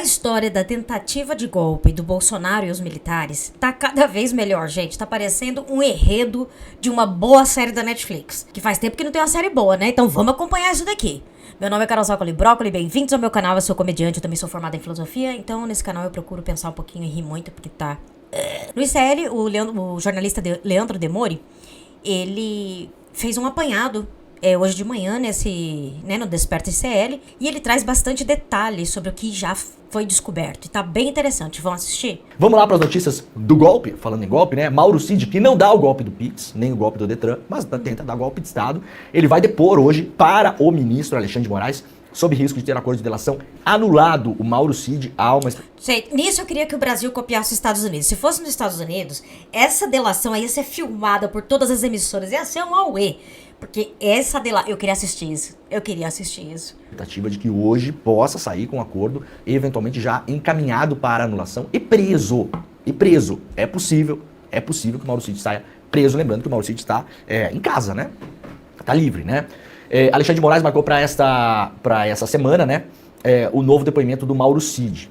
história da tentativa de golpe do Bolsonaro e os militares tá cada vez melhor, gente. Tá parecendo um enredo de uma boa série da Netflix. Que faz tempo que não tem uma série boa, né? Então vamos acompanhar isso daqui. Meu nome é Carol Zócoli Brócoli, bem-vindos ao meu canal. Eu sou comediante, eu também sou formada em filosofia. Então nesse canal eu procuro pensar um pouquinho e rir muito, porque tá... No ICL, o jornalista Leandro Demori, ele fez um apanhado hoje de manhã no Desperta ICL, e ele traz bastante detalhes sobre o que já foi descoberto. E tá bem interessante. Vão assistir? Vamos lá para as notícias do golpe. Falando em golpe, né? Mauro Cid, que não dá o golpe do Pix, nem o golpe do Detran, mas tenta dar golpe de Estado. Ele vai depor hoje para o ministro Alexandre de Moraes, sob risco de ter acordo de delação anulado. O Mauro Cid há uma... Nisso eu queria que o Brasil copiasse os Estados Unidos. Se fosse nos Estados Unidos, essa delação aí ia ser filmada por todas as emissoras. Ia ser um auê. Porque essa delação... Eu queria assistir isso. Tentativa de que hoje possa sair com um acordo, eventualmente já encaminhado para anulação e preso. É possível que o Mauro Cid saia preso. Lembrando que o Mauro Cid está em casa, né? Está livre, né? Alexandre de Moraes marcou para essa semana, né? O novo depoimento do Mauro Cid.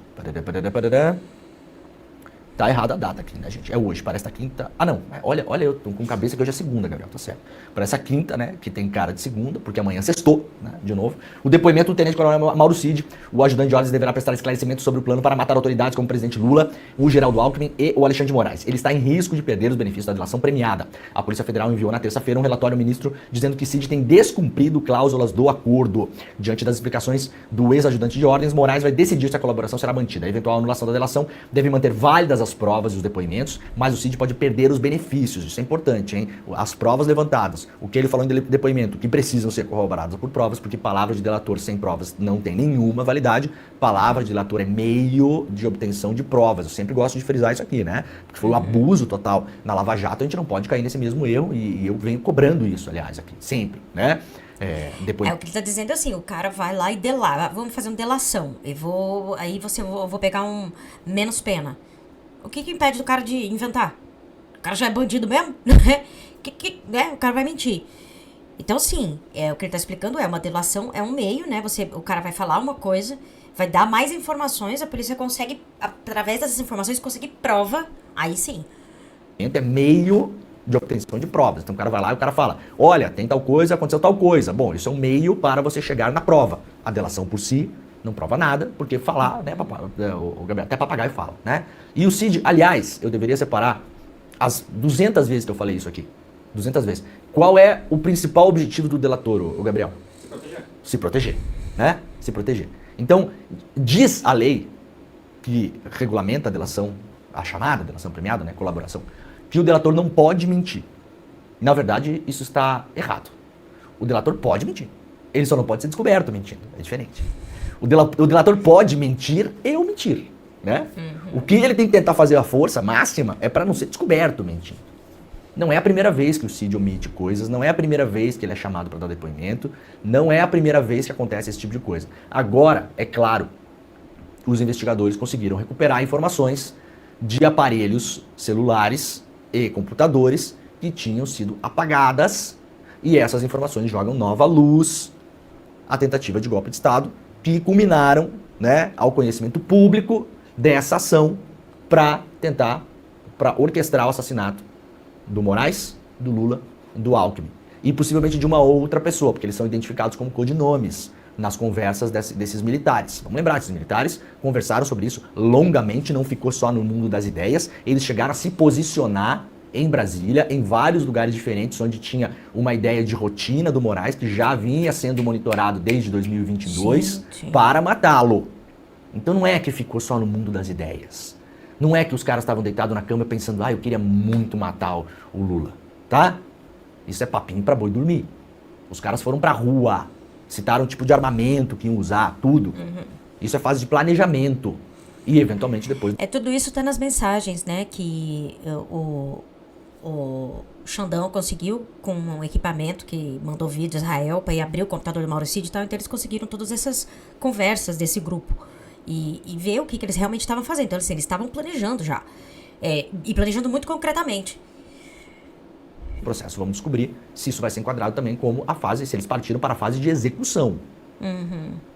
Tá errada a data aqui, né, gente? É hoje, parece a quinta. Ah, não. Olha, eu tô com cabeça que hoje é segunda, Gabriel, tá certo. Parece a quinta, né? Que tem cara de segunda, porque amanhã sextou, né? De novo. O depoimento do tenente-coronel Mauro Cid, o ajudante de ordens deverá prestar esclarecimentos sobre o plano para matar autoridades como o presidente Lula, o Geraldo Alckmin e o Alexandre de Moraes. Ele está em risco de perder os benefícios da delação premiada. A Polícia Federal enviou na terça-feira um relatório ao ministro dizendo que Cid tem descumprido cláusulas do acordo. Diante das explicações do ex-ajudante de ordens, Moraes vai decidir se a colaboração será mantida. A eventual anulação da delação deve manter válidas as provas e os depoimentos, mas o Cid pode perder os benefícios. Isso é importante, hein? As provas levantadas, o que ele falou em depoimento, que precisam ser corroboradas por provas, porque palavra de delator sem provas não tem nenhuma validade. Palavra de delator é meio de obtenção de provas. Eu sempre gosto de frisar isso aqui, né? Porque foi um abuso total na Lava Jato, a gente não pode cair nesse mesmo erro, e eu venho cobrando isso, aliás, aqui, sempre, né? O que ele tá dizendo assim, o cara vai lá e dela, vamos fazer uma delação, eu vou pegar um menos pena. O que impede do cara de inventar? O cara já é bandido mesmo? O cara vai mentir. Então, sim, o que ele tá explicando uma delação, é um meio, né? O cara vai falar uma coisa, vai dar mais informações, a polícia consegue, através dessas informações, conseguir prova, aí sim. É meio de obtenção de provas. Então o cara vai lá e o cara fala, olha, tem tal coisa, aconteceu tal coisa. Bom, isso é um meio para você chegar na prova. A delação por si não prova nada, porque falar, né, o Gabriel, até papagaio fala, né? E o Cid, aliás, eu deveria separar as 200 vezes que eu falei isso aqui. 200 vezes. Qual é o principal objetivo do delator, o Gabriel? Se proteger. Se proteger, né? Se proteger. Então, diz a lei que regulamenta a delação, a chamada delação premiada, né, colaboração, que o delator não pode mentir. Na verdade, isso está errado. O delator pode mentir. Ele só não pode ser descoberto mentindo. É diferente. O delator pode mentir e omitir, né? Uhum. O que ele tem que tentar fazer a força máxima é para não ser descoberto mentindo. Não é a primeira vez que o Cid omite coisas, não é a primeira vez que ele é chamado para dar depoimento, não é a primeira vez que acontece esse tipo de coisa. Agora, é claro, os investigadores conseguiram recuperar informações de aparelhos celulares e computadores que tinham sido apagadas, e essas informações jogam nova luz à tentativa de golpe de Estado, que culminaram, né, ao conhecimento público dessa ação para orquestrar o assassinato do Moraes, do Lula, do Alckmin. E possivelmente de uma outra pessoa, porque eles são identificados como codinomes nas conversas desses militares. Vamos lembrar, esses militares conversaram sobre isso longamente, não ficou só no mundo das ideias, eles chegaram a se posicionar em Brasília, em vários lugares diferentes, onde tinha uma ideia de rotina do Moraes, que já vinha sendo monitorado desde 2022, sim. Para matá-lo. Então não é que ficou só no mundo das ideias. Não é que os caras estavam deitados na cama pensando, eu queria muito matar o Lula, tá? Isso é papinho pra boi dormir. Os caras foram pra rua, citaram o tipo de armamento que iam usar, tudo. Uhum. Isso é fase de planejamento. E eventualmente depois... Tudo isso tá nas mensagens, né, que o Xandão conseguiu com um equipamento que mandou vir de Israel para ir abrir o computador do Mauro Cid e tal. Então eles conseguiram todas essas conversas desse grupo e ver o que eles realmente estavam fazendo. Então assim, eles estavam planejando já, e planejando muito concretamente. Processo, vamos descobrir se isso vai ser enquadrado também como a fase, se eles partiram para a fase de execução.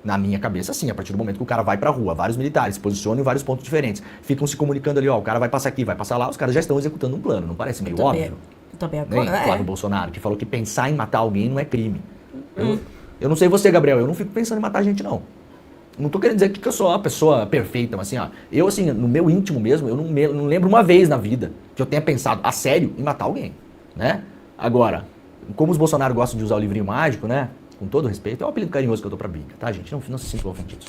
Na minha cabeça, sim, a partir do momento que o cara vai pra rua, vários militares se posicionam em vários pontos diferentes, ficam se comunicando ali, ó, o cara vai passar aqui, vai passar lá, os caras já estão executando um plano, não parece meio óbvio? Nem Flávio Bolsonaro, que falou que pensar em matar alguém não é crime. Eu não sei você, Gabriel, eu não fico pensando em matar gente, não. Não tô querendo dizer que eu sou uma pessoa perfeita, mas assim, ó, eu assim, no meu íntimo mesmo, eu não lembro uma vez na vida que eu tenha pensado a sério em matar alguém, né? Agora, como os Bolsonaro gostam de usar o livrinho mágico, né? Com todo respeito, é um apelido carinhoso que eu dou pra Bíblia, tá, gente? Não se sintam ofendidos.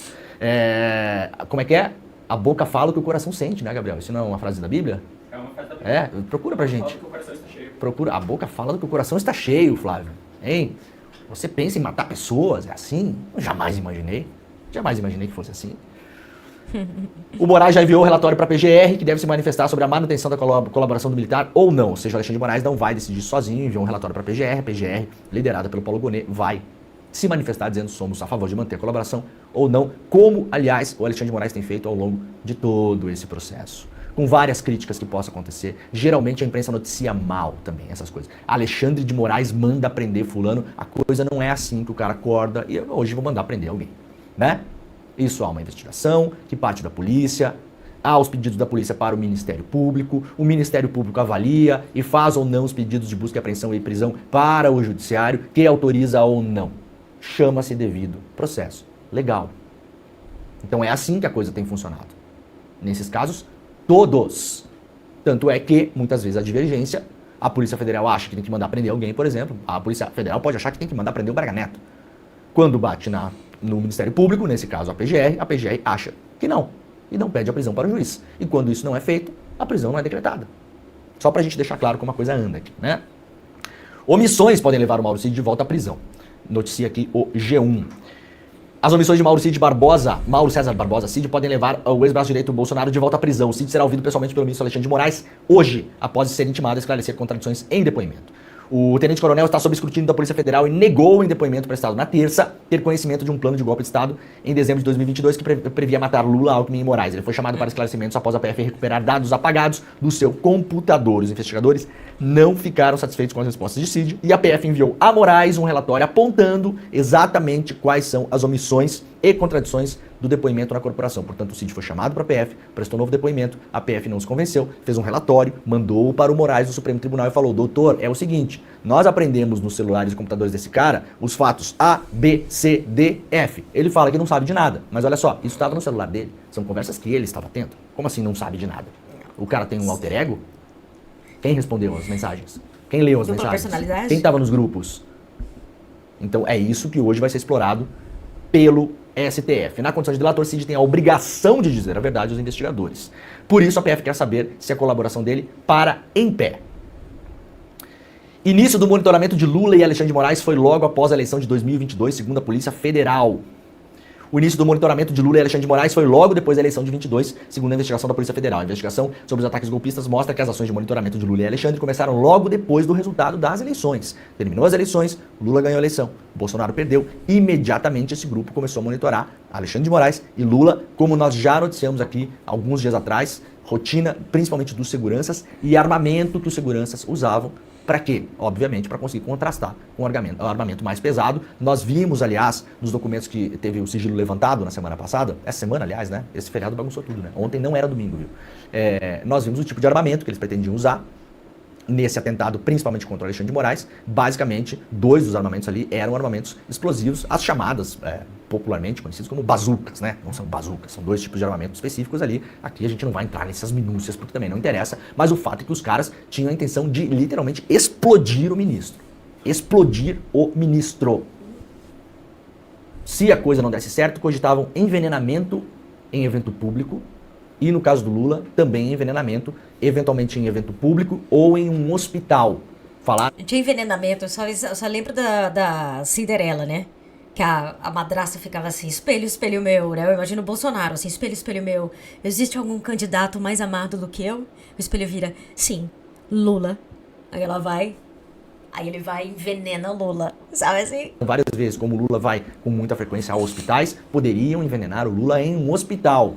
Como é que é? A boca fala o que o coração sente, né, Gabriel? Isso não é uma frase da Bíblia? É uma frase da Bíblia. Procura pra gente. Fala que o coração está cheio. Procura, a boca fala do que o coração está cheio, Flávio. Hein? Você pensa em matar pessoas, é assim? Eu jamais imaginei. Jamais imaginei que fosse assim. O Moraes já enviou o relatório para a PGR, que deve se manifestar sobre a manutenção da colaboração do militar ou não. Ou seja, o Alexandre de Moraes não vai decidir sozinho, enviou um relatório para a PGR, liderada pelo Paulo Gonet, vai se manifestar dizendo se somos a favor de manter a colaboração ou não, como, aliás, o Alexandre de Moraes tem feito ao longo de todo esse processo. Com várias críticas que possam acontecer. Geralmente a imprensa noticia mal também essas coisas. Alexandre de Moraes manda prender fulano, a coisa não é assim que o cara acorda e hoje vou mandar prender alguém, né? Isso há uma investigação que parte da polícia, há os pedidos da polícia para o Ministério Público avalia e faz ou não os pedidos de busca e apreensão e prisão para o Judiciário, que autoriza ou não. Chama-se devido processo legal. Então é assim que a coisa tem funcionado. Nesses casos, todos. Tanto é que, muitas vezes, a divergência, a Polícia Federal acha que tem que mandar prender alguém, por exemplo, a Polícia Federal pode achar que tem que mandar prender o Braga Neto. Quando bate no Ministério Público, nesse caso a PGR acha que não, e não pede a prisão para o juiz. E quando isso não é feito, a prisão não é decretada. Só para a gente deixar claro como a coisa anda aqui, né? Omissões podem levar o Mauro Cid de volta à prisão. Noticia aqui o G1. As omissões de Mauro César Barbosa Cid, podem levar o ex-braço direito Bolsonaro de volta à prisão. O Cid será ouvido pessoalmente pelo ministro Alexandre de Moraes hoje, após ser intimado a esclarecer contradições em depoimento. O tenente-coronel está sob escrutínio da Polícia Federal e negou em depoimento prestado na terça ter conhecimento de um plano de golpe de Estado em dezembro de 2022 que previa matar Lula, Alckmin e Moraes. Ele foi chamado para esclarecimentos após a PF recuperar dados apagados do seu computador. Os investigadores não ficaram satisfeitos com as respostas de Cid e a PF enviou a Moraes um relatório apontando exatamente quais são as omissões e contradições do depoimento na corporação. Portanto, o Cid foi chamado para a PF, prestou novo depoimento, a PF não se convenceu, fez um relatório, mandou para o Moraes do Supremo Tribunal e falou: doutor, é o seguinte, nós aprendemos nos celulares e computadores desse cara os fatos A, B, C, D, F. Ele fala que não sabe de nada, mas olha só, isso estava no celular dele, são conversas que ele estava tendo. Como assim não sabe de nada? O cara tem um alter ego? Quem respondeu as mensagens? Quem leu as mensagens? Personalidade? Quem estava nos grupos? Então é isso que hoje vai ser explorado pelo STF. Na condição de delator, Cid tem a obrigação de dizer a verdade aos investigadores. Por isso, a PF quer saber se a colaboração dele para em pé. Início do monitoramento de Lula e Alexandre de Moraes foi logo após a eleição de 2022, segundo a Polícia Federal. O início do monitoramento de Lula e Alexandre de Moraes foi logo depois da eleição de 22, segundo a investigação da Polícia Federal. A investigação sobre os ataques golpistas mostra que as ações de monitoramento de Lula e Alexandre começaram logo depois do resultado das eleições. Terminou as eleições, Lula ganhou a eleição, Bolsonaro perdeu. Imediatamente esse grupo começou a monitorar Alexandre de Moraes e Lula, como nós já noticiamos aqui alguns dias atrás, rotina principalmente dos seguranças e armamento que os seguranças usavam. Para quê? Obviamente, para conseguir contrastar com o armamento mais pesado. Nós vimos, aliás, nos documentos que teve o sigilo levantado na semana passada, essa semana, aliás, né? Esse feriado bagunçou tudo, né? Ontem não era domingo, viu? Nós vimos o tipo de armamento que eles pretendiam usar nesse atentado, principalmente contra o Alexandre de Moraes. Basicamente, 2 dos armamentos ali eram armamentos explosivos, as chamadas, popularmente conhecidos como bazucas, né? Não são bazucas, são 2 tipos de armamento específicos ali. Aqui a gente não vai entrar nessas minúcias, porque também não interessa, mas o fato é que os caras tinham a intenção de, literalmente, explodir o ministro. Explodir o ministro. Se a coisa não desse certo, cogitavam envenenamento em evento público, e no caso do Lula, também envenenamento, eventualmente em evento público ou em um hospital. Falar de envenenamento, eu só lembro da Cinderela, né? Que a madrasta ficava assim, espelho, espelho meu, né? Eu imagino o Bolsonaro, assim, espelho, espelho meu. Existe algum candidato mais amado do que eu? O espelho vira, sim, Lula. Aí ela vai, aí ele vai e envenena Lula, sabe assim? várias vezes, como o Lula vai com muita frequência a hospitais, poderiam envenenar o Lula em um hospital.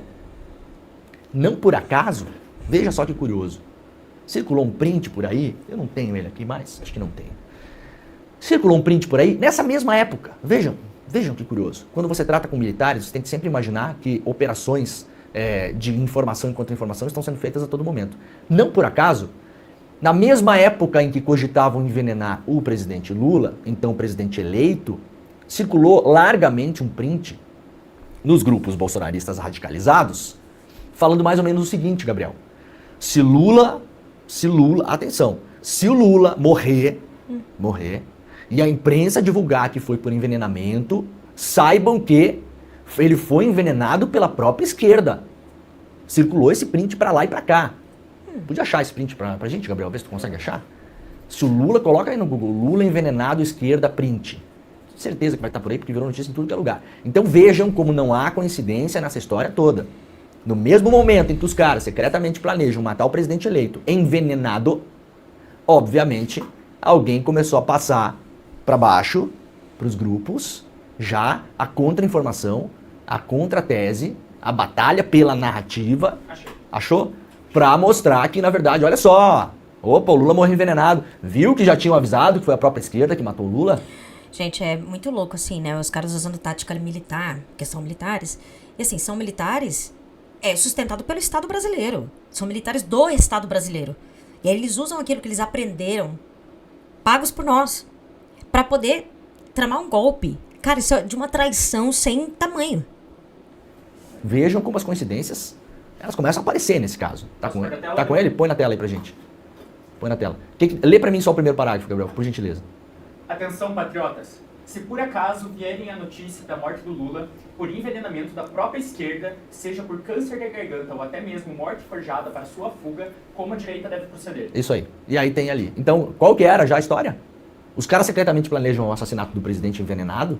Não por acaso, veja só que curioso, circulou um print por aí, eu não tenho ele aqui mais, acho que não tenho. Circulou um print por aí, nessa mesma época, vejam, Vejam que curioso. Quando você trata com militares, você tem que sempre imaginar que operações de informação e contra-informação estão sendo feitas a todo momento. Não por acaso, na mesma época em que cogitavam envenenar o presidente Lula, então presidente eleito, circulou largamente um print nos grupos bolsonaristas radicalizados, falando mais ou menos o seguinte, Gabriel. Se o Lula morrer, e a imprensa divulgar que foi por envenenamento, saibam que ele foi envenenado pela própria esquerda. Circulou esse print pra lá e pra cá. Podia achar esse print pra gente, Gabriel? Vê se tu consegue achar. Se o Lula, coloca aí no Google, Lula envenenado esquerda print. Certeza que vai estar por aí, porque virou notícia em tudo que é lugar. Então vejam como não há coincidência nessa história toda. No mesmo momento em que os caras secretamente planejam matar o presidente eleito envenenado, obviamente, alguém começou a passar para baixo, para os grupos, já a contra-informação, a contra-tese, a batalha pela narrativa, achou? Para mostrar que, na verdade, olha só, opa, o Lula morreu envenenado. Viu que já tinham avisado que foi a própria esquerda que matou o Lula? Gente, é muito louco assim, né? Os caras usando tática militar, porque são militares. E assim, são militares sustentado pelo Estado brasileiro. São militares do Estado brasileiro. E aí eles usam aquilo que eles aprenderam, pagos por nós, pra poder tramar um golpe. Cara, isso é de uma traição sem tamanho. Vejam como as coincidências, elas começam a aparecer nesse caso. Tá com ele? Põe na tela aí pra gente. Põe na tela. Lê pra mim só o primeiro parágrafo, Gabriel, por gentileza. Atenção, patriotas. Se por acaso vierem a notícia da morte do Lula por envenenamento da própria esquerda, seja por câncer de garganta ou até mesmo morte forjada para sua fuga, como a direita deve proceder? Isso aí. E aí tem ali. Então, qual que era já a história? Os caras secretamente planejam o assassinato do presidente envenenado,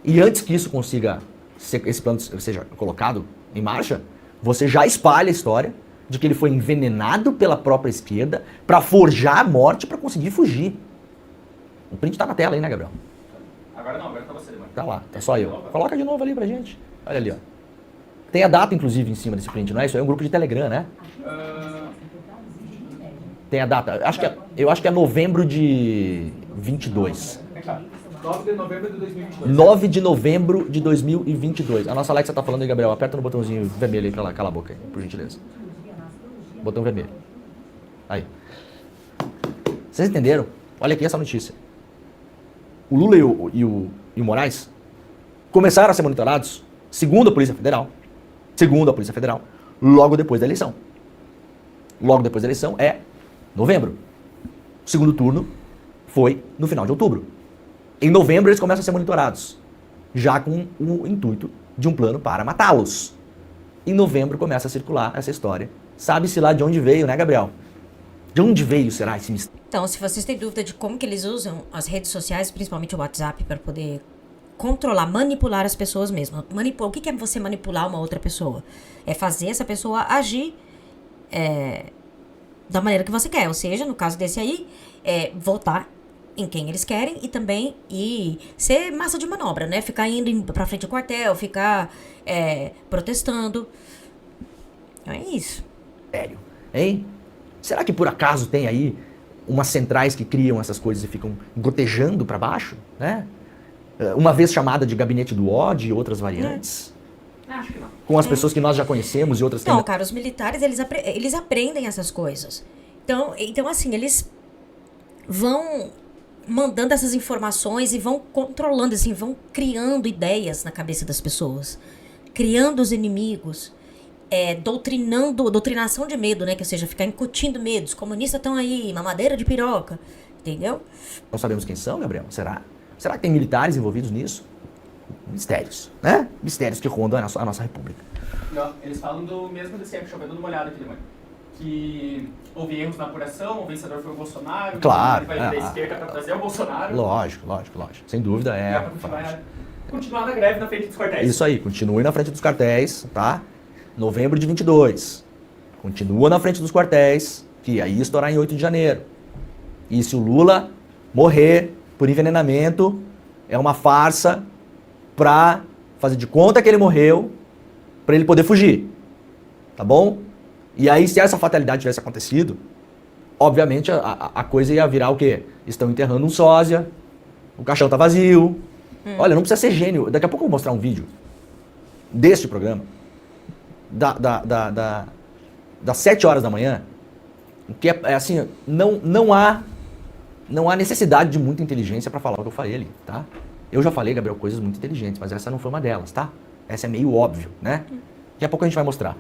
e antes que isso consiga, esse plano seja colocado em marcha, você já espalha a história de que ele foi envenenado pela própria esquerda para forjar a morte para conseguir fugir. O print tá na tela aí, né, Gabriel? Agora não, agora tá você, mano. Tá lá, tá só eu. Coloca de novo ali pra gente. Olha ali, ó. Tem a data, inclusive, em cima desse print, não é? Isso aí é um grupo de Telegram, né? Tem a data. Eu acho que é novembro de 22. 9 de novembro de 2022. 9 de novembro de 2022. A nossa Alexa tá falando aí, Gabriel. Aperta no botãozinho vermelho aí pra lá. Cala a boca aí, por gentileza. Botão vermelho. Aí. Vocês entenderam? Olha aqui essa notícia. O Lula e o Moraes começaram a ser monitorados, segundo a Polícia Federal, logo depois da eleição. Logo depois da eleição é novembro. O segundo turno foi no final de outubro. Em novembro eles começam a ser monitorados, já com o intuito de um plano para matá-los. Em novembro começa a circular essa história. Sabe-se lá de onde veio, né, Gabriel? De onde veio, será, esse mistério? Então, se vocês têm dúvida de como que eles usam as redes sociais, principalmente o WhatsApp, para poder controlar, manipular as pessoas mesmo. O que é você manipular uma outra pessoa? É fazer essa pessoa agir da maneira que você quer. Ou seja, no caso desse aí, votar em quem eles querem e também ser massa de manobra, né? Ficar indo pra frente do quartel, ficar protestando. É isso. Sério, hein? Será que por acaso tem aí umas centrais que criam essas coisas e ficam gotejando para baixo, né? Uma vez chamada de gabinete do ódio e outras variantes? Acho que não. Com as pessoas que nós já conhecemos e outras que... Não, cara, os militares, eles aprendem essas coisas. Então, assim, eles vão mandando essas informações e vão controlando, assim, vão criando ideias na cabeça das pessoas. Criando os inimigos. Doutrinação de medo, né? Que ou seja, ficar incutindo medos. Comunistas estão aí, mamadeira de piroca. Entendeu? Não sabemos quem são, Gabriel? Será? Será que tem militares envolvidos nisso? Mistérios, né? Mistérios que rondam a nossa república. Não, eles falam do mesmo desse ano, chovendo uma olhada aqui, mãe. Que houve erros na apuração, o vencedor foi o Bolsonaro. Claro. Ele vai vir da esquerda para trazer o Bolsonaro. Lógico. Sem dúvida Continuar na greve na frente dos quartéis. Isso aí, continue na frente dos quartéis, tá? Novembro de 22. Continua na frente dos quartéis, que aí ia estourar em 8 de janeiro. E se o Lula morrer por envenenamento, é uma farsa pra fazer de conta que ele morreu, pra ele poder fugir. Tá bom? E aí, se essa fatalidade tivesse acontecido, obviamente a coisa ia virar o quê? Estão enterrando um sósia, o caixão tá vazio, Olha, não precisa ser gênio. Daqui a pouco eu vou mostrar um vídeo deste programa, das 7 horas da manhã, que é assim, não há necessidade de muita inteligência para falar o que eu falei ali, tá? Eu já falei, Gabriel, coisas muito inteligentes, mas essa não foi uma delas, tá? Essa é meio óbvio, né? Daqui a pouco a gente vai mostrar.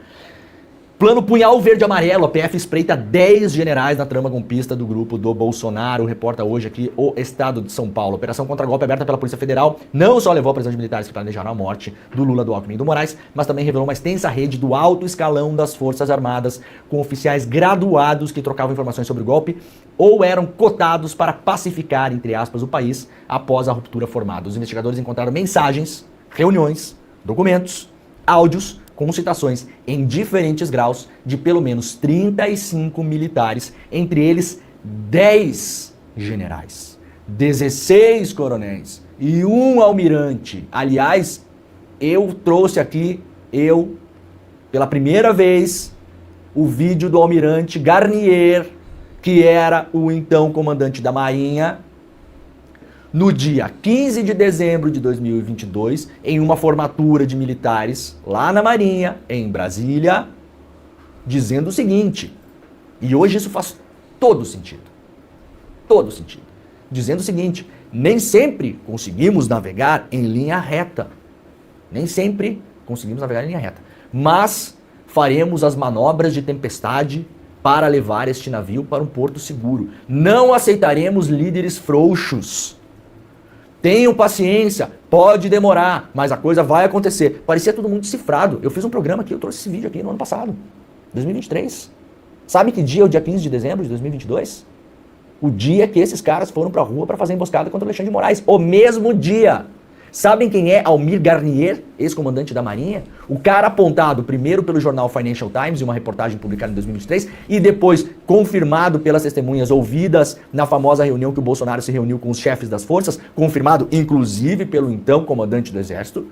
Plano Punhal Verde Amarelo, a PF espreita 10 generais na trama golpista do grupo do Bolsonaro, reporta hoje aqui o Estado de São Paulo. Operação contra golpe aberta pela Polícia Federal não só levou à prisão de militares que planejaram a morte do Lula, do Alckmin e do Moraes, mas também revelou uma extensa rede do alto escalão das Forças Armadas, com oficiais graduados que trocavam informações sobre o golpe ou eram cotados para pacificar, entre aspas, o país após a ruptura formada. Os investigadores encontraram mensagens, reuniões, documentos, áudios, com citações em diferentes graus de pelo menos 35 militares, entre eles 10 generais, 16 coronéis e um almirante. Aliás, eu trouxe aqui, pela primeira vez, o vídeo do almirante Garnier, que era o então comandante da Marinha, no dia 15 de dezembro de 2022, em uma formatura de militares lá na Marinha, em Brasília, dizendo o seguinte, e hoje isso faz todo sentido, dizendo o seguinte: nem sempre conseguimos navegar em linha reta, mas faremos as manobras de tempestade para levar este navio para um porto seguro. Não aceitaremos líderes frouxos. Tenham paciência, pode demorar, mas a coisa vai acontecer. Parecia tudo muito cifrado. Eu fiz um programa aqui, eu trouxe esse vídeo aqui no ano passado, 2023. Sabe que dia é o dia 15 de dezembro de 2022? O dia que esses caras foram pra rua para fazer emboscada contra o Alexandre de Moraes. O mesmo dia. Sabem quem é Almir Garnier, ex-comandante da Marinha? O cara apontado primeiro pelo jornal Financial Times, em uma reportagem publicada em 2023, e depois confirmado pelas testemunhas ouvidas na famosa reunião que o Bolsonaro se reuniu com os chefes das forças, confirmado inclusive pelo então comandante do Exército,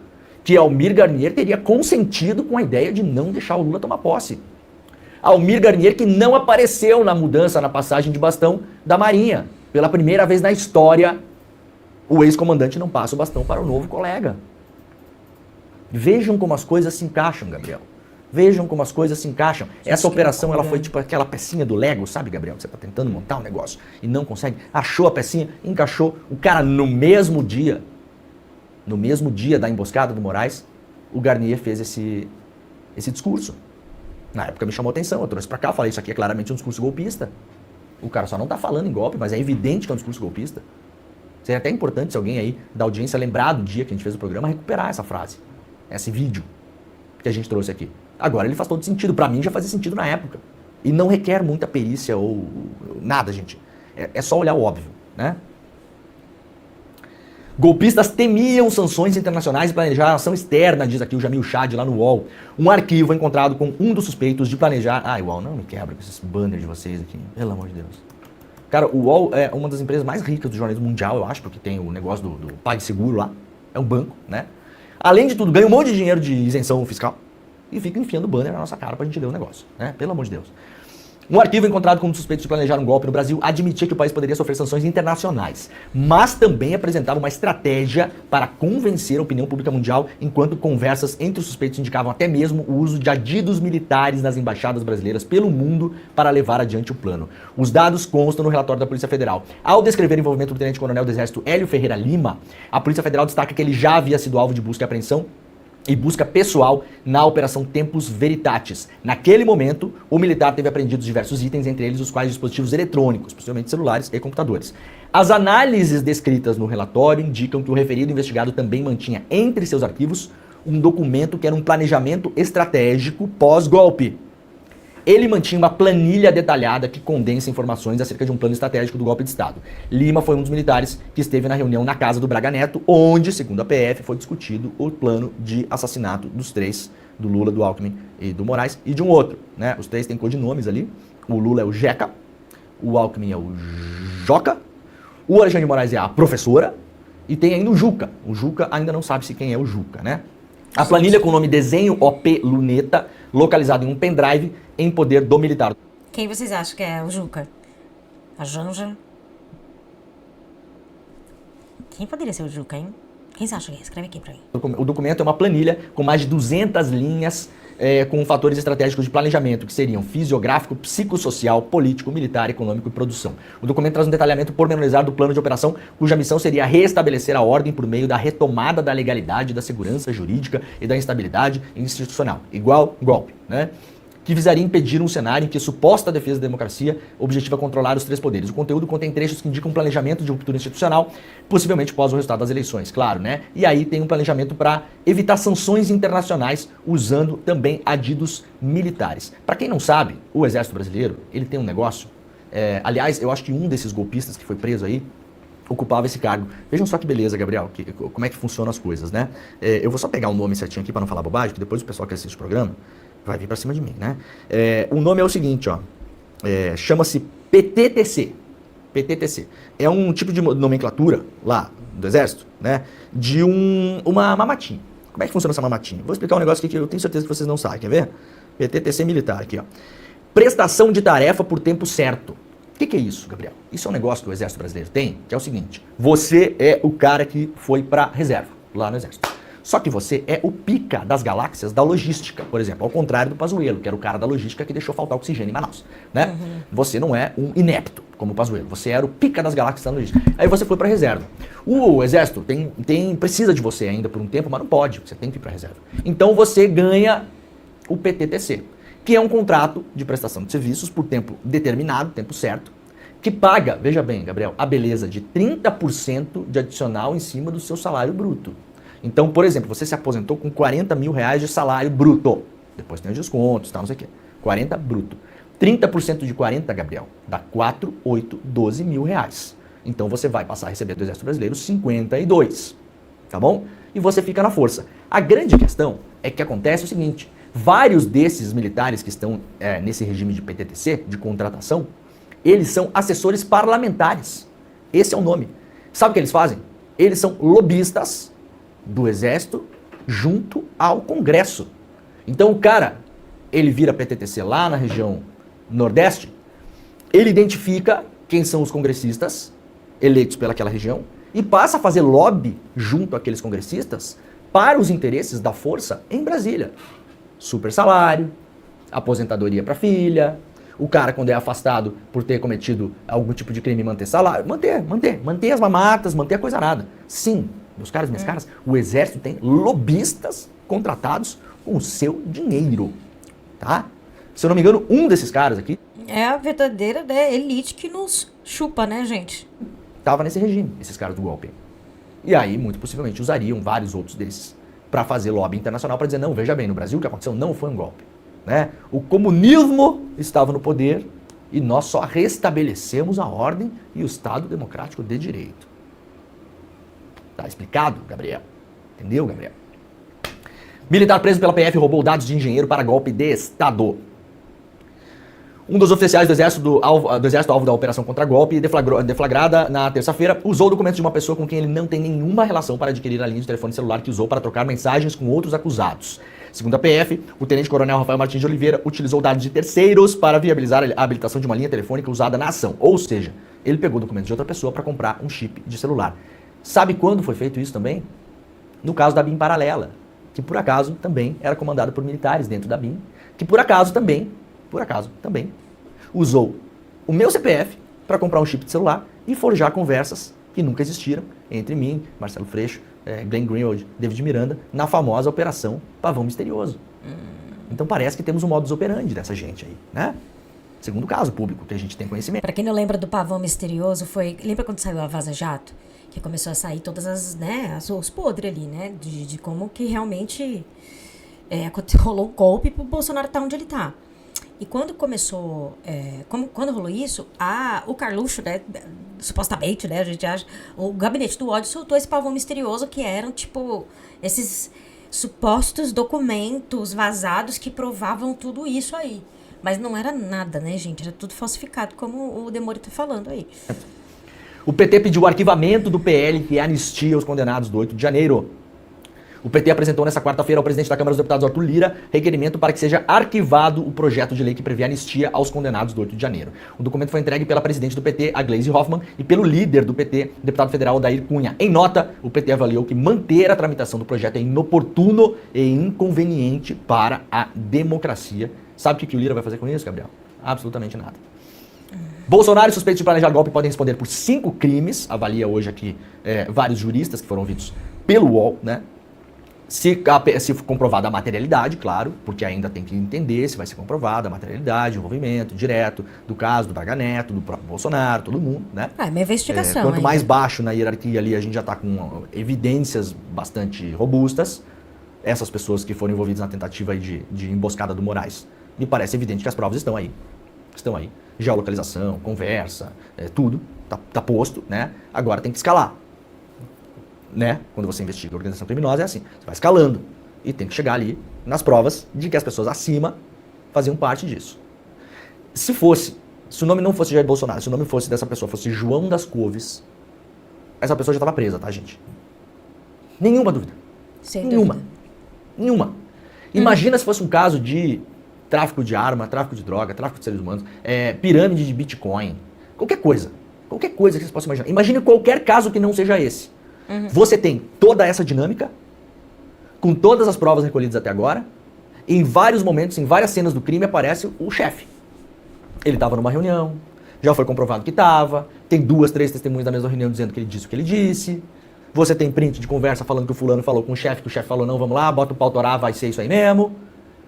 que Almir Garnier teria consentido com a ideia de não deixar o Lula tomar posse. Almir Garnier que não apareceu na mudança, na passagem de bastão da Marinha. Pela primeira vez na história, o ex-comandante não passa o bastão para o novo colega. Vejam como as coisas se encaixam, Gabriel. Vejam como as coisas se encaixam. Essa operação, ela foi tipo aquela pecinha do Lego, sabe, Gabriel? Você está tentando montar um negócio e não consegue. Achou a pecinha, encaixou. O cara, no mesmo dia da emboscada do Moraes, o Garnier fez esse discurso. Na época me chamou a atenção, eu trouxe para cá, falei, isso aqui é claramente um discurso golpista. O cara só não está falando em golpe, mas é evidente que é um discurso golpista. Seria até importante se alguém aí da audiência lembrar do dia que a gente fez o programa, recuperar essa frase, esse vídeo que a gente trouxe aqui. Agora ele faz todo sentido, pra mim já fazia sentido na época. E não requer muita perícia ou nada, gente. É só olhar o óbvio, né? Golpistas temiam sanções internacionais e planejar ação externa, diz aqui o Jamil Chad lá no UOL. Um arquivo encontrado com um dos suspeitos de planejar... Ai, UOL, não me quebra com esses banners de vocês aqui, pelo amor de Deus. Cara, o UOL é uma das empresas mais ricas do jornalismo mundial, eu acho, porque tem o negócio do PagSeguro lá. É um banco, né? Além de tudo, ganha um monte de dinheiro de isenção fiscal e fica enfiando banner na nossa cara pra gente ler o negócio, né? Pelo amor de Deus. Um arquivo encontrado com suspeitos de planejar um golpe no Brasil admitia que o país poderia sofrer sanções internacionais, mas também apresentava uma estratégia para convencer a opinião pública mundial, enquanto conversas entre os suspeitos indicavam até mesmo o uso de adidos militares nas embaixadas brasileiras pelo mundo para levar adiante o plano. Os dados constam no relatório da Polícia Federal. Ao descrever o envolvimento do tenente-coronel do Exército Hélio Ferreira Lima, a Polícia Federal destaca que ele já havia sido alvo de busca e apreensão e busca pessoal na Operação Tempus Veritatis. Naquele momento, o militar teve apreendidos diversos itens, entre eles os quais dispositivos eletrônicos, possivelmente celulares e computadores. As análises descritas no relatório indicam que o referido investigado também mantinha entre seus arquivos um documento que era um planejamento estratégico pós-golpe. Ele mantinha uma planilha detalhada que condensa informações acerca de um plano estratégico do golpe de Estado. Lima foi um dos militares que esteve na reunião na casa do Braga Neto, onde, segundo a PF, foi discutido o plano de assassinato dos três, do Lula, do Alckmin e do Moraes, e de um outro, né? Os três têm codinomes ali. O Lula é o Jeca, o Alckmin é o Joca, o Alexandre de Moraes é a professora, e tem ainda o Juca. O Juca ainda não sabe-se quem é o Juca, né? A planilha com o nome Desenho OP Luneta, localizado em um pendrive em poder do militar. Quem vocês acham que é o Juca? A Janja? Quem poderia ser o Juca, hein? Quem você acha que é? Escreve aqui pra mim. O documento é uma planilha com mais de 200 linhas com fatores estratégicos de planejamento, que seriam fisiográfico, psicossocial, político, militar, econômico e produção. O documento traz um detalhamento pormenorizado do plano de operação, cuja missão seria restabelecer a ordem por meio da retomada da legalidade, da segurança jurídica e da instabilidade institucional. Igual golpe, né? Que visaria impedir um cenário em que a suposta defesa da democracia objetiva controlar os três poderes. O conteúdo contém trechos que indicam um planejamento de ruptura institucional, possivelmente pós o resultado das eleições, claro, né? E aí tem um planejamento para evitar sanções internacionais, usando também adidos militares. Para quem não sabe, o Exército Brasileiro, ele tem um negócio, aliás, eu acho que um desses golpistas que foi preso aí, ocupava esse cargo. Vejam só que beleza, Gabriel, como é que funcionam as coisas, né? Eu vou só pegar o nome certinho aqui para não falar bobagem, que depois o pessoal que assiste o programa vai vir pra cima de mim, né? O nome é o seguinte, ó. Chama-se PTTC. PTTC. É um tipo de nomenclatura lá do Exército, né? De uma mamatinha. Como é que funciona essa mamatinha? Vou explicar um negócio aqui que eu tenho certeza que vocês não sabem. Quer ver? PTTC militar aqui, ó. Prestação de tarefa por tempo certo. O que é isso, Gabriel? Isso é um negócio que o Exército Brasileiro tem, que é o seguinte. Você é o cara que foi pra reserva, lá no Exército. Só que você é o pica das galáxias da logística, por exemplo, ao contrário do Pazuello, que era o cara da logística que deixou faltar oxigênio em Manaus, né? Você não é um inepto, como o Pazuello, você era o pica das galáxias da logística. Aí você foi para reserva. O Exército precisa de você ainda por um tempo, mas não pode, você tem que ir para reserva. Então você ganha o PTTC, que é um contrato de prestação de serviços por tempo determinado, tempo certo, que paga, veja bem, Gabriel, a beleza de 30% de adicional em cima do seu salário bruto. Então, por exemplo, você se aposentou com 40 mil reais de salário bruto. Depois tem os descontos, tá, não sei o quê. 40 bruto. 30% de 40, Gabriel, dá 4, 8, 12 mil reais. Então você vai passar a receber do Exército Brasileiro 52, tá bom? E você fica na força. A grande questão é que acontece o seguinte, vários desses militares que estão nesse regime de PTTC, de contratação, eles são assessores parlamentares. Esse é o nome. Sabe o que eles fazem? Eles são lobistas do Exército junto ao Congresso. Então o cara, ele vira PTTC lá na região Nordeste, ele identifica quem são os congressistas eleitos pelaquela região e passa a fazer lobby junto àqueles congressistas para os interesses da força em Brasília. Super salário, aposentadoria para filha, o cara quando é afastado por ter cometido algum tipo de crime manter salário, manter as mamatas, manter a coisa nada. Sim, meus caras, minhas caras, o Exército tem lobistas contratados com o seu dinheiro, tá? Se eu não me engano, um desses caras aqui É a verdadeira, né, elite que nos chupa, né, gente? tava nesse regime, esses caras do golpe. E aí, muito possivelmente, usariam vários outros desses para fazer lobby internacional para dizer, não, veja bem, no Brasil o que aconteceu não foi um golpe, né? O comunismo estava no poder e nós só restabelecemos a ordem e o Estado democrático de direito. Tá explicado, Gabriel? Entendeu, Gabriel? Militar preso pela PF roubou dados de engenheiro para golpe de Estado. Um dos oficiais do Exército alvo da operação contra golpe, deflagrada na terça-feira, usou documentos de uma pessoa com quem ele não tem nenhuma relação para adquirir a linha de telefone celular que usou para trocar mensagens com outros acusados. Segundo a PF, o tenente-coronel Rafael Martins de Oliveira utilizou dados de terceiros para viabilizar a habilitação de uma linha telefônica usada na ação. Ou seja, ele pegou documentos de outra pessoa para comprar um chip de celular. Sabe quando foi feito isso também? No caso da BIM Paralela, que por acaso também era comandado por militares dentro da BIM, que por acaso também, usou o meu CPF para comprar um chip de celular e forjar conversas que nunca existiram entre mim, Marcelo Freixo, Glenn Greenwald, David Miranda, na famosa Operação Pavão Misterioso. Então parece que temos um modus operandi dessa gente aí, né? Segundo caso público que a gente tem conhecimento. Pra quem não lembra do Pavão Misterioso, lembra quando saiu a Vaza Jato? Que começou a sair todas as, né, os podres ali, né? De como que realmente rolou o golpe pro Bolsonaro estar onde ele tá. E quando começou, quando rolou isso, o Carluxo, né, supostamente, né, a gente acha, o Gabinete do Ódio soltou esse pavão misterioso que eram, tipo, esses supostos documentos vazados que provavam tudo isso aí. Mas não era nada, né, gente? Era tudo falsificado, como o Demori tá falando aí. O PT pediu o arquivamento do PL que anistia os condenados do 8 de janeiro. O PT apresentou nesta quarta-feira ao presidente da Câmara dos Deputados, Arthur Lira, requerimento para que seja arquivado o projeto de lei que prevê anistia aos condenados do 8 de janeiro. O documento foi entregue pela presidente do PT, a Gleisi Hoffmann, e pelo líder do PT, deputado federal Odair Cunha. Em nota, o PT avaliou que manter a tramitação do projeto é inoportuno e inconveniente para a democracia. Sabe o que o Lira vai fazer com isso, Gabriel? Absolutamente nada. Bolsonaro e suspeitos de planejar golpe podem responder por 5 crimes, avalia hoje aqui vários juristas que foram ouvidos pelo UOL, né? Se comprovada a materialidade, claro, porque ainda tem que entender se vai ser comprovada a materialidade, o envolvimento direto do caso do Braga Neto, do próprio Bolsonaro, todo mundo, né? É uma investigação. Quanto ainda. mais baixo na hierarquia ali, a gente já está com evidências bastante robustas. Essas pessoas que foram envolvidas na tentativa aí de emboscada do Moraes, me parece evidente que as provas estão aí. Estão aí. Geolocalização, conversa, tudo tá posto, né? Agora tem que escalar. Né? Quando você investiga a organização criminosa é assim, você vai escalando e tem que chegar ali nas provas de que as pessoas acima faziam parte disso. Se o nome não fosse Jair Bolsonaro, se o nome fosse dessa pessoa, fosse João das Couves, essa pessoa já estava presa, tá, gente? Nenhuma dúvida. Sem Nenhuma. dúvida. Nenhuma. Imagina se fosse um caso de tráfico de arma, tráfico de droga, tráfico de seres humanos, pirâmide de Bitcoin, qualquer coisa que vocês possam imaginar. Imagine qualquer caso que não seja esse. Você tem toda essa dinâmica, com todas as provas recolhidas até agora, e em vários momentos, em várias cenas do crime, aparece o chefe. Ele estava numa reunião, já foi comprovado que estava, tem 2, 3 testemunhas da mesma reunião dizendo que ele disse o que ele disse, você tem print de conversa falando que o fulano falou com o chefe, que o chefe falou, não, vamos lá, bota o pau torar, vai ser isso aí mesmo.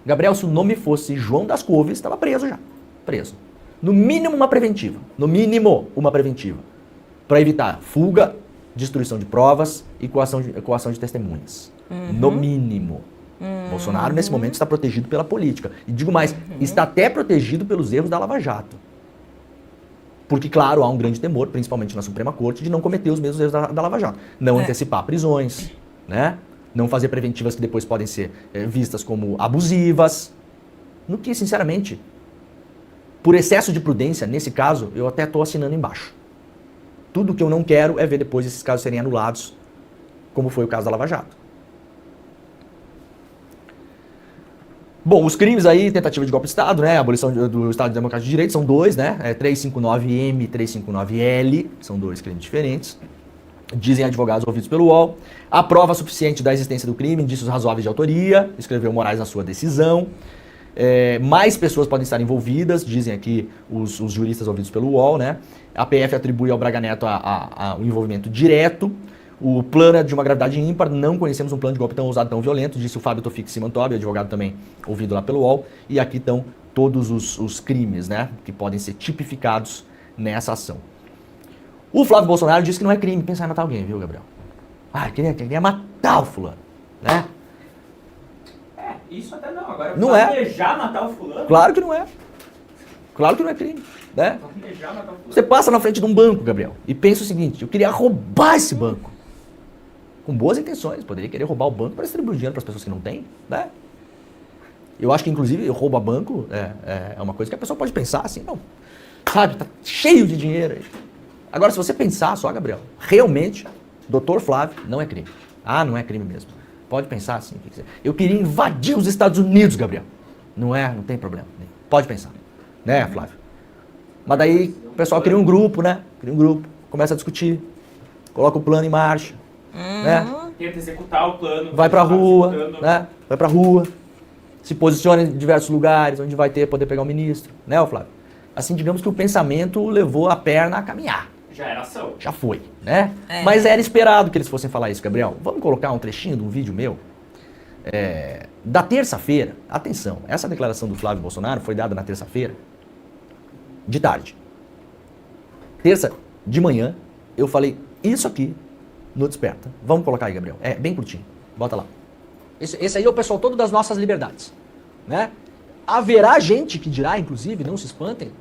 Gabriel, se o nome fosse João das Couves, estava preso já. Preso. No mínimo uma preventiva. No mínimo uma preventiva. Para evitar fuga, destruição de provas e coação de testemunhas. No mínimo. Bolsonaro, nesse momento, está protegido pela política. E digo mais, está até protegido pelos erros da Lava Jato. Porque, claro, há um grande temor, principalmente na Suprema Corte, de não cometer os mesmos erros da Lava Jato. Não antecipar prisões, né? Não fazer preventivas que depois podem ser vistas como abusivas. No que, sinceramente, por excesso de prudência, nesse caso, eu até estou assinando embaixo. Tudo que eu não quero é ver depois esses casos serem anulados, como foi o caso da Lava Jato. Bom, os crimes aí, tentativa de golpe de Estado, né? Abolição do Estado Democrático de Direito, são 2, né? 359M e 359L, são 2 crimes diferentes. Dizem advogados ouvidos pelo UOL. A prova suficiente da existência do crime, indícios razoáveis de autoria, escreveu Moraes na sua decisão. Mais pessoas podem estar envolvidas, dizem aqui os juristas ouvidos pelo UOL, né? A PF atribui ao Braga Neto o envolvimento direto. O plano é de uma gravidade ímpar, não conhecemos um plano de golpe tão ousado, tão violento, disse o Fábio Tofik Simantobi, advogado também ouvido lá pelo UOL. E aqui estão todos os crimes, né? Que podem ser tipificados nessa ação. O Flávio Bolsonaro disse que não é crime pensar em matar alguém, viu, Gabriel? Queria matar o fulano, né? Isso até não. Agora, não planejar matar o fulano? Claro que não é. Claro que não é crime, né? Planejar matar o fulano. Você passa na frente de um banco, Gabriel, e pensa o seguinte, eu queria roubar esse banco. Com boas intenções, poderia querer roubar o banco para distribuir dinheiro para as pessoas que não têm, né? Eu acho que, inclusive, roubo a banco é uma coisa que a pessoa pode pensar assim, não, sabe, tá cheio de dinheiro aí. Agora, se você pensar só, Gabriel, realmente, Dr. Flávio, não é crime. Ah, não é crime mesmo. Pode pensar assim, o que quiser. Eu queria invadir os Estados Unidos, Gabriel. Não tem problema. Pode pensar. Né, Flávio? Mas daí, o pessoal cria um grupo, né? Cria um grupo, começa a discutir, coloca o plano em marcha, né? Tenta executar o plano. Vai pra rua, né? Vai pra rua, se posiciona em diversos lugares, onde vai poder pegar o ministro, né, Flávio? Assim, digamos que o pensamento levou a perna a caminhar. Já era ação. Já foi, né? Mas era esperado que eles fossem falar isso, Gabriel. Vamos colocar um trechinho de um vídeo meu? Da terça-feira, atenção, essa declaração do Flávio Bolsonaro foi dada na terça-feira, de tarde. Terça, de manhã, eu falei isso aqui no Desperta. Vamos colocar aí, Gabriel. É bem curtinho. Bota lá. Esse aí é o pessoal todo das nossas liberdades, né? Haverá gente que dirá, inclusive, não se espantem,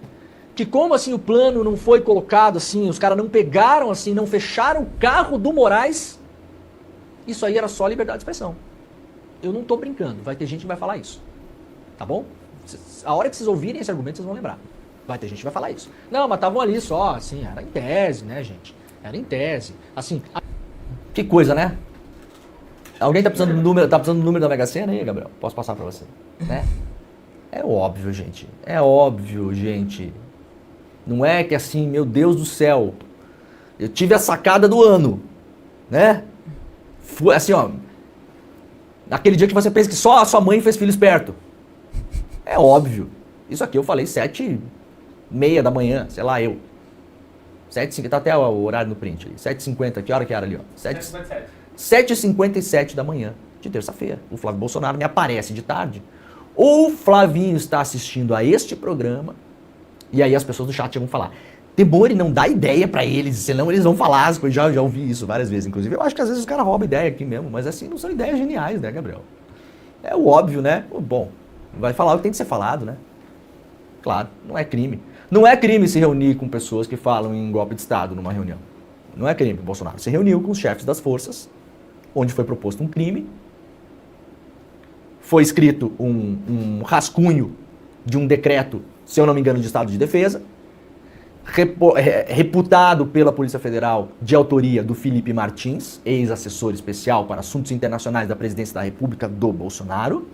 que como assim o plano não foi colocado assim, os caras não pegaram assim, não fecharam o carro do Moraes, isso aí era só liberdade de expressão. Eu não tô brincando, vai ter gente que vai falar isso, tá bom? A hora que vocês ouvirem esse argumento, vocês vão lembrar. Vai ter gente que vai falar isso. Não, mas estavam ali só, assim, era em tese, né, gente? Era em tese. Assim, que coisa, né? Alguém tá precisando do número da Mega Sena aí, Gabriel? Posso passar pra você? Né? É óbvio, gente. É óbvio, gente. Não é que assim, meu Deus do céu, eu tive a sacada do ano, né? Foi assim, ó, naquele dia que você pensa que só a sua mãe fez filho esperto. É óbvio. Isso aqui eu falei 7h30 da manhã, sei lá, eu. 7h50, tá até o horário no print ali. 7h50, que hora que era ali, ó? 7h57 da manhã de terça-feira. O Flávio Bolsonaro me aparece de tarde. O Flavinho está assistindo a este programa e aí as pessoas do chat vão falar: Demore, não dá ideia pra eles, senão eles vão falar as coisas. Já ouvi isso várias vezes, inclusive. Eu acho que às vezes os caras roubam ideia aqui mesmo, mas assim, não são ideias geniais, né, Gabriel? É o óbvio, né? Bom, vai falar o que tem que ser falado, né? Claro, não é crime. Não é crime se reunir com pessoas que falam em golpe de Estado numa reunião. Não é crime, Bolsonaro. Se reuniu com os chefes das forças, onde foi proposto um crime, foi escrito um rascunho de um decreto, se eu não me engano, de estado de defesa, reputado pela Polícia Federal de autoria do Felipe Martins, ex-assessor especial para assuntos internacionais da Presidência da República do Bolsonaro,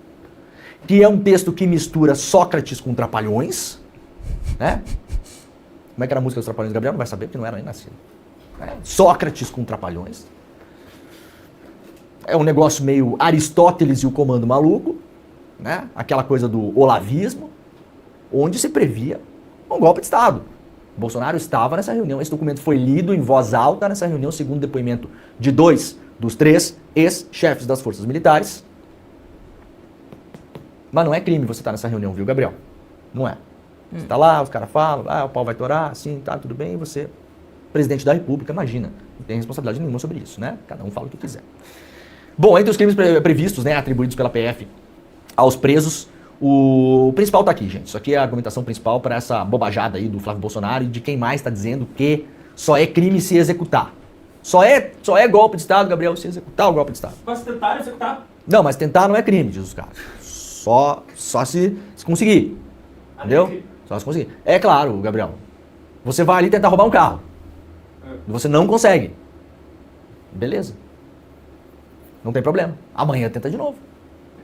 que é um texto que mistura Sócrates com Trapalhões, né? Como é que era a música dos Trapalhões? Gabriel não vai saber, porque não era nem nascido. Sócrates com Trapalhões. É um negócio meio Aristóteles e o Comando Maluco, né? Aquela coisa do olavismo, onde se previa um golpe de Estado. Bolsonaro estava nessa reunião, esse documento foi lido em voz alta nessa reunião, segundo o depoimento de 2 dos 3 ex-chefes das forças militares. Mas não é crime você estar nessa reunião, viu, Gabriel? Não é. Você está lá, os caras falam, o pau vai torar, assim, tá, tudo bem, e você, presidente da República, imagina, não tem responsabilidade nenhuma sobre isso, né? Cada um fala o que quiser. Bom, entre os crimes previstos, né, atribuídos pela PF aos presos, o principal tá aqui, gente. Isso aqui é a argumentação principal para essa bobajada aí do Flávio Bolsonaro e de quem mais está dizendo que só é crime se executar. Só é golpe de Estado, Gabriel, se executar o golpe de Estado. Mas tentar executar? Não, mas tentar não é crime, diz os caras. Só se conseguir. Entendeu? Só se conseguir. É claro, Gabriel. Você vai ali tentar roubar um carro. E você não consegue. Beleza. Não tem problema. Amanhã tenta de novo.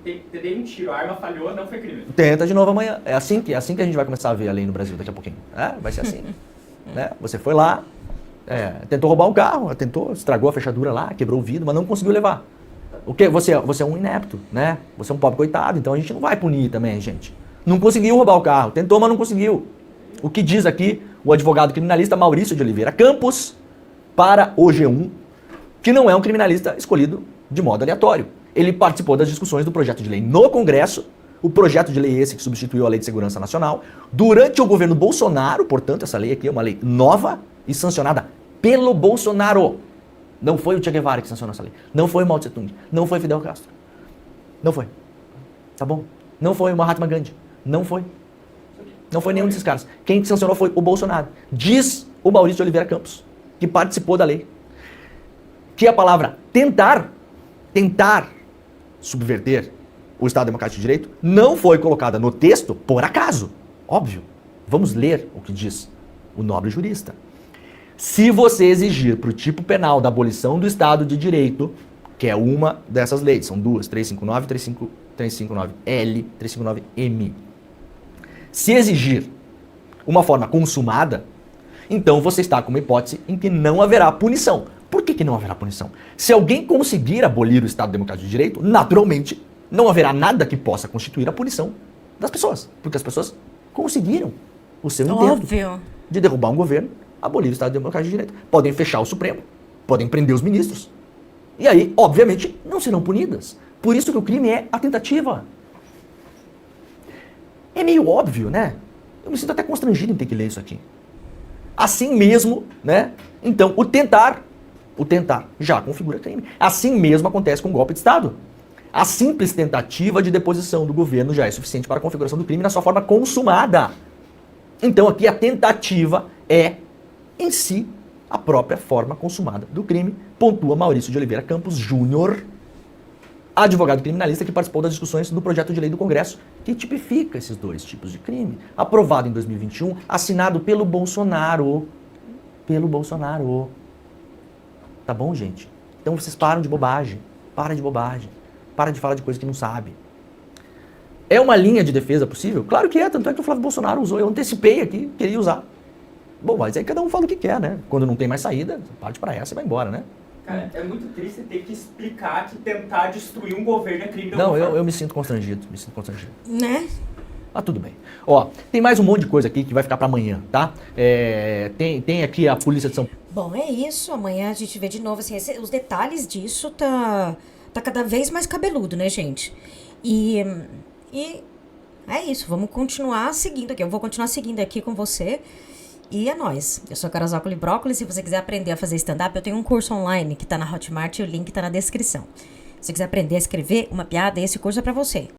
Dei um tiro, a arma falhou, não foi crime. Tenta de novo amanhã. É assim que a gente vai começar a ver a lei no Brasil daqui a pouquinho. Vai ser assim. Né? Você foi lá, tentou roubar um carro, estragou a fechadura lá, quebrou o vidro, mas não conseguiu levar. O quê? Você é um inepto, né? Você é um pobre coitado, então a gente não vai punir também, gente. Não conseguiu roubar o carro, tentou, mas não conseguiu. O que diz aqui o advogado criminalista Maurício de Oliveira Campos para o G1, que não é um criminalista escolhido de modo aleatório. Ele participou das discussões do projeto de lei no Congresso, o projeto de lei esse que substituiu a Lei de Segurança Nacional, durante o governo Bolsonaro, portanto, essa lei aqui é uma lei nova e sancionada pelo Bolsonaro. Não foi o Che Guevara que sancionou essa lei. Não foi o Mao Tse Tung. Não foi Fidel Castro. Não foi. Tá bom? Não foi o Mahatma Gandhi. Não foi. Não foi nenhum desses caras. Quem sancionou foi o Bolsonaro. Diz o Maurício de Oliveira Campos, que participou da lei, que a palavra tentar subverter o Estado Democrático de Direito não foi colocada no texto por acaso. Óbvio. Vamos ler o que diz o nobre jurista. Se você exigir para o tipo penal da abolição do Estado de Direito, que é uma dessas leis, são duas, 359 e 359L, 359M. Se exigir uma forma consumada, então você está com uma hipótese em que não haverá punição. Por que não haverá punição? Se alguém conseguir abolir o Estado Democrático de Direito, naturalmente não haverá nada que possa constituir a punição das pessoas. Porque as pessoas conseguiram o seu intento de derrubar um governo, abolir o Estado Democrático de Direito. Podem fechar o Supremo, podem prender os ministros. E aí, obviamente, não serão punidas. Por isso que o crime é a tentativa. É meio óbvio, né? Eu me sinto até constrangido em ter que ler isso aqui. Assim mesmo, né? Então, o tentar já configura crime. Assim mesmo acontece com o golpe de Estado. A simples tentativa de deposição do governo já é suficiente para a configuração do crime na sua forma consumada. Então, aqui a tentativa é, em si, a própria forma consumada do crime, pontua Maurício de Oliveira Campos Júnior, advogado criminalista que participou das discussões do projeto de lei do Congresso, que tipifica esses dois tipos de crime, aprovado em 2021, assinado pelo Bolsonaro. Pelo Bolsonaro. Tá bom, gente? Então vocês param de bobagem. Para de bobagem. Para de falar de coisa que não sabe. É uma linha de defesa possível? Claro que é, tanto é que o Flávio Bolsonaro usou. Eu antecipei aqui, queria usar. Bom, mas aí cada um fala o que quer, né? Quando não tem mais saída, parte para essa e vai embora, né? Cara, é muito triste ter que explicar que tentar destruir um governo é crime de Não, alguma forma. eu me sinto constrangido, Né? Ah, tudo bem. Ó, tem mais um monte de coisa aqui que vai ficar para amanhã, tá? Tem aqui a Polícia de São Paulo. Bom, é isso. Amanhã a gente vê de novo, assim, os detalhes disso tá cada vez mais cabeludo, né, gente? E é isso. Vamos continuar seguindo aqui. Eu vou continuar seguindo aqui com você. E é nóis. Eu sou a Carol Zócoli Brócolis. Se você quiser aprender a fazer stand-up, eu tenho um curso online que tá na Hotmart e o link tá na descrição. Se você quiser aprender a escrever uma piada, esse curso é pra você.